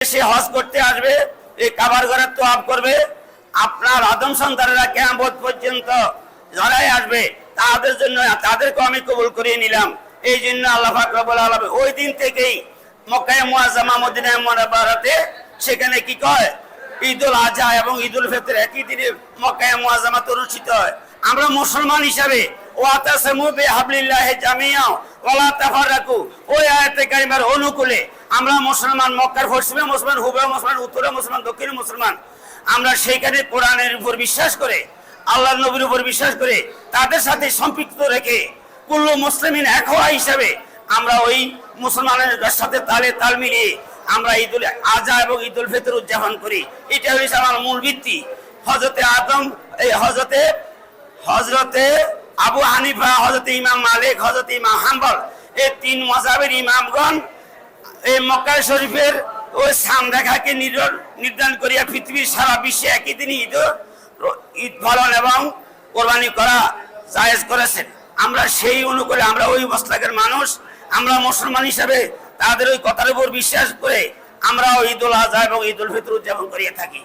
সে হজ করতে আসবে, এই কাবার ঘরে তোয়াফ করবে। আপনার আদম সন্তানেরা কিয়ামত পর্যন্ত যারাই আসবে তাদের জন্য তাদেরকে আমি কবুল করিয়ে নিলাম। এই জন্য আল্লাহ পাক রব্বুল আলামিন ওই দিন থেকেই মক্কা মুআজ্জামা মদিনা মুনাওয়ারাতে সেখানে কি কয় ঈদুল আজহা এবং ঈদুল ফিতর একই দিনে মক্কা মুআজ্জামাতে অনুষ্ঠিত হয়। আমরা মুসলমান হিসাবে ওয়াতাসামু বিহাবলিল্লাহি জামিআ ওয়ালা তাফাররাকু ওই আয়াতে কারিমার অনুকূলে আমরা মুসলমান, মক্কার পশ্চিমে মুসলমান, হুবে মুসলমান, উত্তরে মুসলমান, দক্ষিণে মুসলমান, আমরা সেইখানে কোরআনের উপর বিশ্বাস করে আল্লাহর নবীর উপর বিশ্বাস করে তাদের সাথে সম্পৃক্ত রেখে কুল্লু মুসলিমিন এক হওয়া হিসাবে আমরা ওই মুসলমানের সাথে তালে তাল মিলিয়ে আমরা ঈদুল আজহা এবং ঈদুল ফিতর উদযাপন করি। এটা হচ্ছে আমার মূল ভিত্তি। হযরতে আদম, এই হযরতে আবু হানিফা, হযরতে ইমাম মালিক, হযরতে ইমাম হাম্বল, এই তিন মাযহাবের ইমামগণ এই মক্কা শরীফের ওই সামরেখাকে নির্ধারণ করিয়া পৃথিবীর সারা বিশ্বে একই দিনই ঈদ পালন এবং কোরবানি করা জায়েজ করেছেন। আমরা সেই অনুকূলে আমরা ওই মাসলাকের মানুষ, আমরা মুসলমান হিসাবে তাদের ওই কথার উপর বিশ্বাস করে আমরা ঈদুল আজহা এবং ঈদুল ফিতর উদযাপন করিয়ে থাকি।